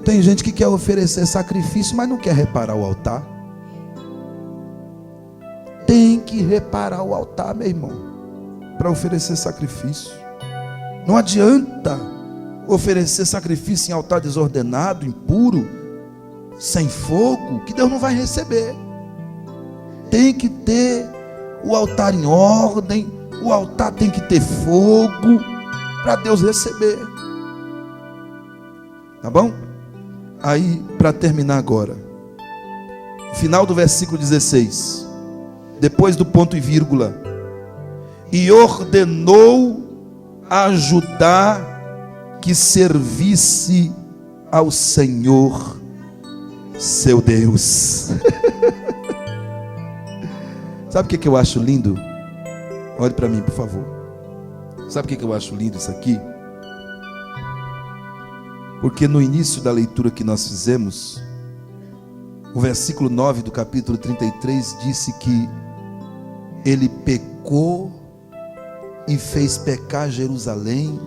[SPEAKER 1] Tem gente que quer oferecer sacrifício, mas não quer reparar o altar. Tem que reparar o altar, meu irmão, para oferecer sacrifício. Não adianta oferecer sacrifício em altar desordenado, impuro, sem fogo, que Deus não vai receber. Tem que ter o altar em ordem, o altar tem que ter fogo, para Deus receber. Tá bom? Aí, para terminar agora, final do versículo 16, depois do ponto e vírgula: e ordenou a Judá que servisse ao Senhor seu Deus. Sabe o que eu acho lindo? Olhe para mim, por favor. Sabe o que eu acho lindo isso aqui? Porque no início da leitura que nós fizemos, o versículo 9 do capítulo 33 disse que ele pecou e fez pecar Jerusalém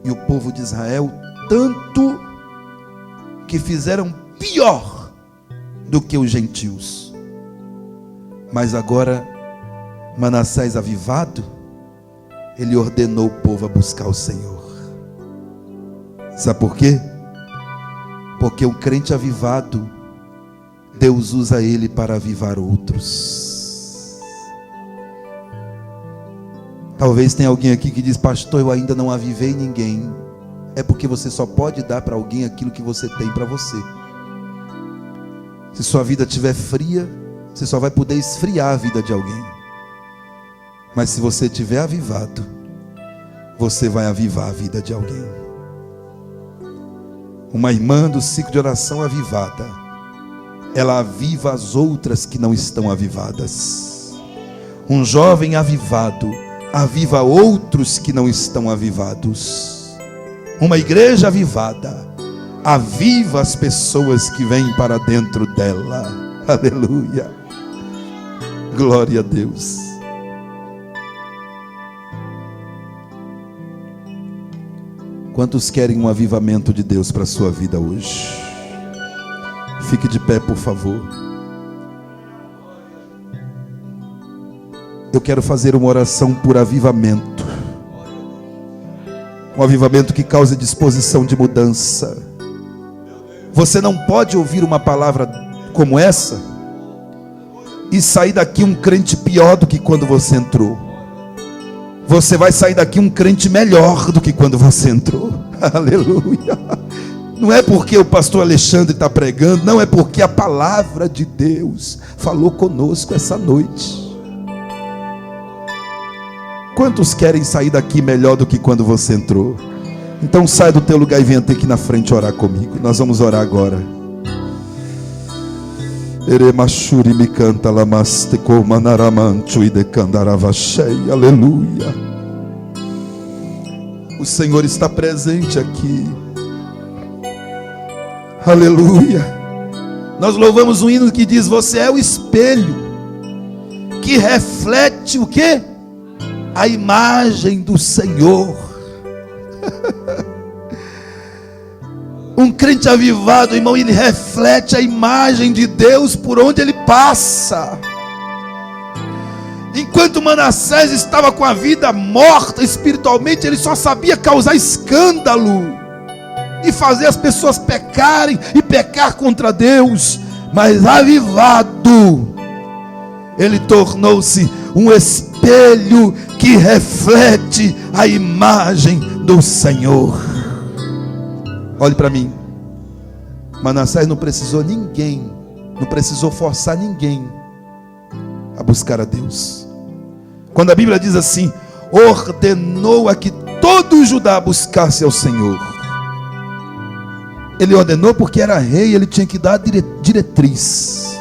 [SPEAKER 1] e o povo de Israel, tanto que fizeram pior do que os gentios. Mas agora, Manassés avivado, ele ordenou o povo a buscar o Senhor. Sabe por quê? Porque o crente avivado, Deus usa ele para avivar outros. Talvez tenha alguém aqui que diz: pastor, eu ainda não avivei ninguém. É porque você só pode dar para alguém aquilo que você tem para você. Se sua vida estiver fria, você só vai poder esfriar a vida de alguém. Mas se você estiver avivado, você vai avivar a vida de alguém. Uma irmã do ciclo de oração avivada, ela aviva as outras que não estão avivadas. Um jovem avivado aviva outros que não estão avivados. Uma igreja avivada aviva as pessoas que vêm para dentro dela. Aleluia. Glória a Deus. Quantos querem um avivamento de Deus para a sua vida hoje? Fique de pé, por favor. Eu quero fazer uma oração por avivamento. Um avivamento que cause disposição de mudança. Você não pode ouvir uma palavra como essa e sair daqui um crente pior do que quando você entrou. Você vai sair daqui um crente melhor do que quando você entrou. Aleluia. Não é porque o pastor Alexandre está pregando, não, é porque a palavra de Deus falou conosco essa noite. Quantos querem sair daqui melhor do que quando você entrou? Então sai do teu lugar e venha ter aqui na frente orar comigo. Nós vamos orar agora. Eremachuri me canta lamaste manaramanchu e decandaravachei. Aleluia. O Senhor está presente aqui. Aleluia. Nós louvamos um hino que diz: você é o espelho que reflete o quê? A imagem do Senhor. Um crente avivado, irmão, ele reflete a imagem de Deus por onde ele passa. Enquanto Manassés estava com a vida morta espiritualmente, ele só sabia causar escândalo e fazer as pessoas pecarem e pecar contra Deus. Mas avivado, ele tornou-se um espelho que reflete a imagem do Senhor. Olhe para mim. Manassés não precisou ninguém, não precisou forçar ninguém a buscar a Deus. Quando a Bíblia diz assim: ordenou a que todo Judá buscasse ao Senhor. Ele ordenou porque era rei, ele tinha que dar diretriz.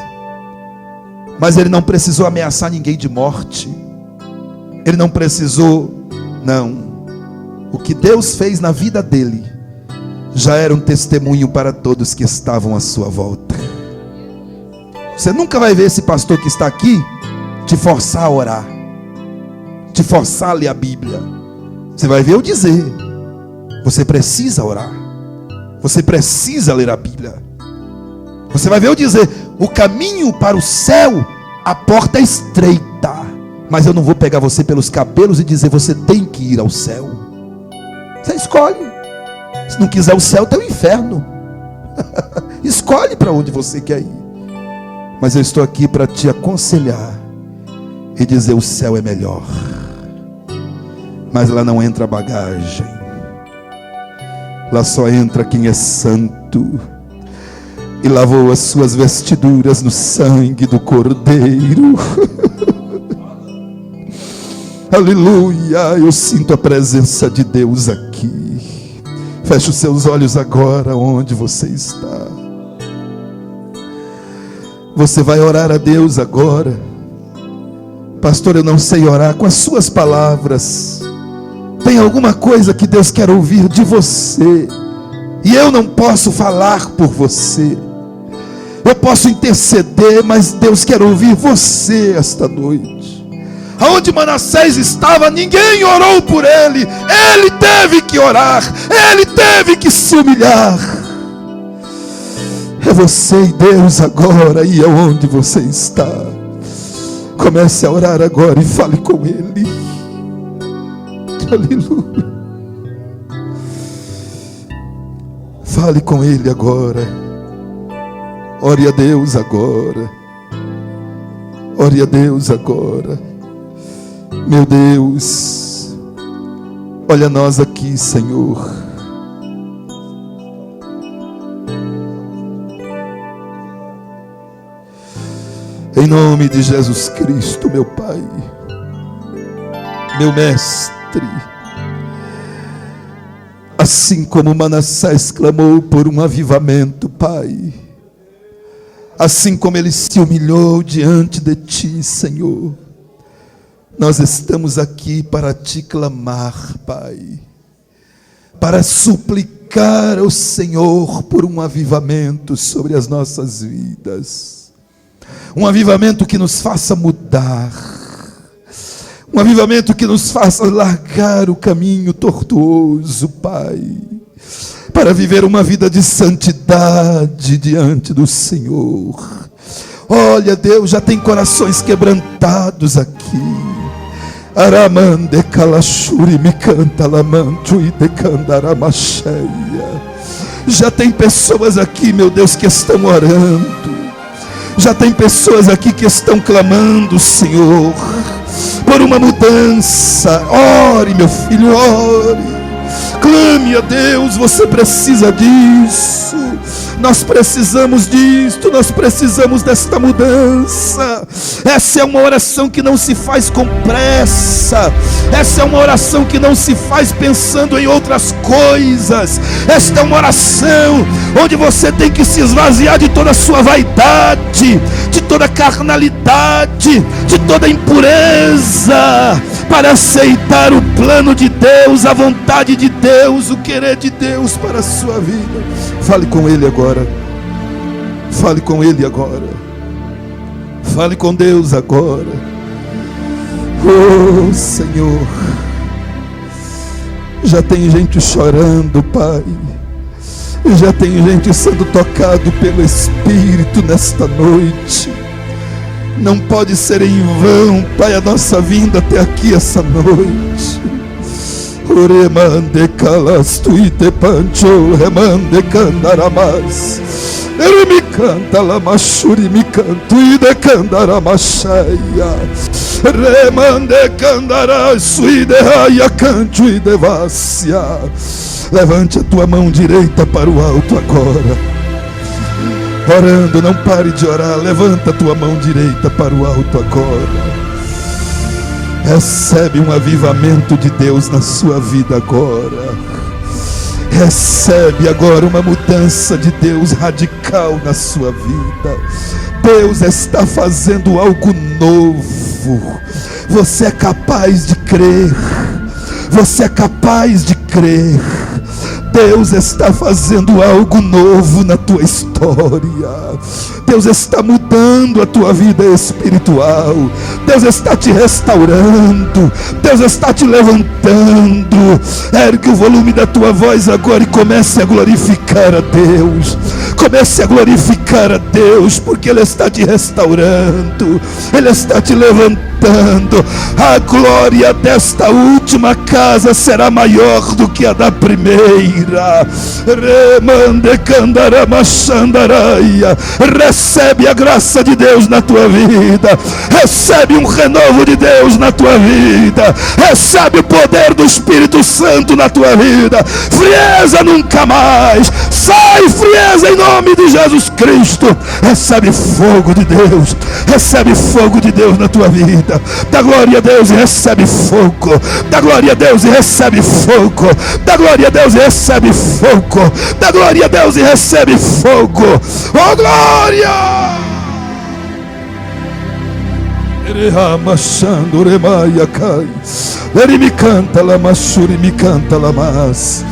[SPEAKER 1] Mas ele não precisou ameaçar ninguém de morte. Ele não precisou, não. O que Deus fez na vida dele já era um testemunho para todos que estavam à sua volta. Você nunca vai ver esse pastor que está aqui te forçar a orar, te forçar a ler a Bíblia. Você vai ver eu dizer: você precisa orar, você precisa ler a Bíblia. Você vai ver eu dizer: o caminho para o céu, a porta é estreita, mas eu não vou pegar você pelos cabelos e dizer: você tem que ir ao céu. Você escolhe. Se não quiser o céu, tem o inferno. Escolhe para onde você quer ir. Mas eu estou aqui para te aconselhar e dizer: o céu é melhor. Mas lá não entra bagagem. Lá só entra quem é santo e lavou as suas vestiduras no sangue do Cordeiro. Aleluia. Eu sinto a presença de Deus aqui. Feche os seus olhos agora onde você está. Você vai orar a Deus agora. Pastor, eu não sei orar. Com as suas palavras, tem alguma coisa que Deus quer ouvir de você, e eu não posso falar por você. Eu posso interceder, mas Deus quer ouvir você esta noite. Aonde Manassés estava, ninguém orou por ele. Ele teve que orar, ele teve que se humilhar. É você e Deus agora, e aonde você está, comece a orar agora e fale com ele. Aleluia. Fale com ele agora. Ore a Deus agora. Ore a Deus agora. Meu Deus, olha nós aqui, Senhor. Em nome de Jesus Cristo, meu Pai, meu Mestre, assim como Manassés clamou por um avivamento, Pai, assim como ele se humilhou diante de Ti, Senhor, nós estamos aqui para Te clamar, Pai, para suplicar ao Senhor por um avivamento sobre as nossas vidas, um avivamento que nos faça mudar, um avivamento que nos faça largar o caminho tortuoso, Pai, para viver uma vida de santidade diante do Senhor. Olha, Deus, já tem corações quebrantados aqui. Aramande kalashuri me canta lamantu e decandaramacheia. Já tem pessoas aqui, meu Deus, que estão orando. Já tem pessoas aqui que estão clamando, Senhor, por uma mudança. Ore, meu filho, ore. Clame a Deus, você precisa disso. Nós precisamos disto, nós precisamos desta mudança. Essa é uma oração que não se faz com pressa. Essa é uma oração que não se faz pensando em outras coisas. Esta é uma oração onde você tem que se esvaziar de toda a sua vaidade, de toda a carnalidade, de toda a impureza, para aceitar o plano de Deus, a vontade de Deus, o querer de Deus para a sua vida. Fale com Ele agora. Fale com Ele agora. Fale com Deus agora. Oh Senhor, já tem gente chorando, Pai. Já tem gente sendo tocado pelo Espírito nesta noite. Não pode ser em vão, Pai, a nossa vinda até aqui essa noite. Remande calastu e te pancho, remande candaramas. Ele me canta la machuri, me canto e de candaramachaia. Remande candaraçu e de raia, canto e de vácia. Levante a tua mão direita para o alto agora. Orando, não pare de orar. Levanta a tua mão direita para o alto agora. Recebe um avivamento de Deus na sua vida agora. Recebe agora uma mudança de Deus radical na sua vida. Deus está fazendo algo novo. Você é capaz de crer. Você é capaz de crer. Deus está fazendo algo novo na tua história. Deus está mudando a tua vida espiritual. Deus está te restaurando. Deus está te levantando. Ergue o volume da tua voz agora e comece a glorificar a Deus. Comece a glorificar a Deus, porque Ele está te restaurando. Ele está te levantando. A glória desta última casa será maior do que a da primeira. Remande candaramachandaraia. Recebe a graça de Deus na tua vida. Recebe um renovo de Deus na tua vida. Recebe o poder do Espírito Santo na tua vida. Frieza nunca mais. Sai frieza em nome de Jesus Cristo. Recebe fogo de Deus. Recebe fogo de Deus na tua vida. Dá glória a Deus e recebe fogo. Dá glória a Deus e recebe fogo. Dá glória a Deus e recebe fogo. Dá glória a Deus e recebe fogo. Oh glória! Ele me canta lá, machuri me canta lá, mas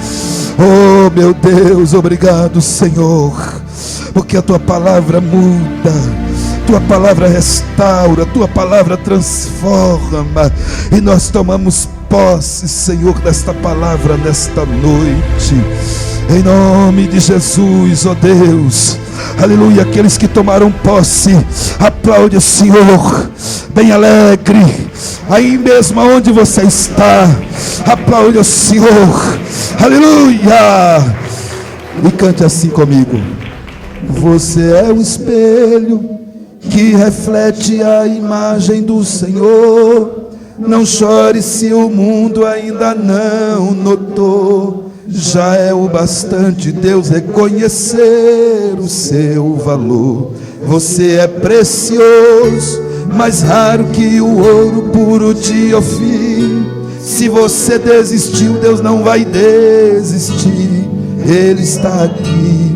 [SPEAKER 1] oh meu Deus, obrigado Senhor, porque a tua palavra muda, tua palavra restaura, tua palavra transforma, e nós tomamos posse, Senhor, desta palavra nesta noite, em nome de Jesus, ó Deus. Aleluia. Aqueles que tomaram posse, aplaude o Senhor bem alegre, aí mesmo onde você está. Aplaude o Senhor, aleluia, e cante assim comigo. Você é o espelho que reflete a imagem do Senhor. Não chore se o mundo ainda não notou. Já é o bastante Deus reconhecer o seu valor. Você é precioso, mais raro que o ouro puro de Ofir. Se você desistiu, Deus não vai desistir. Ele está aqui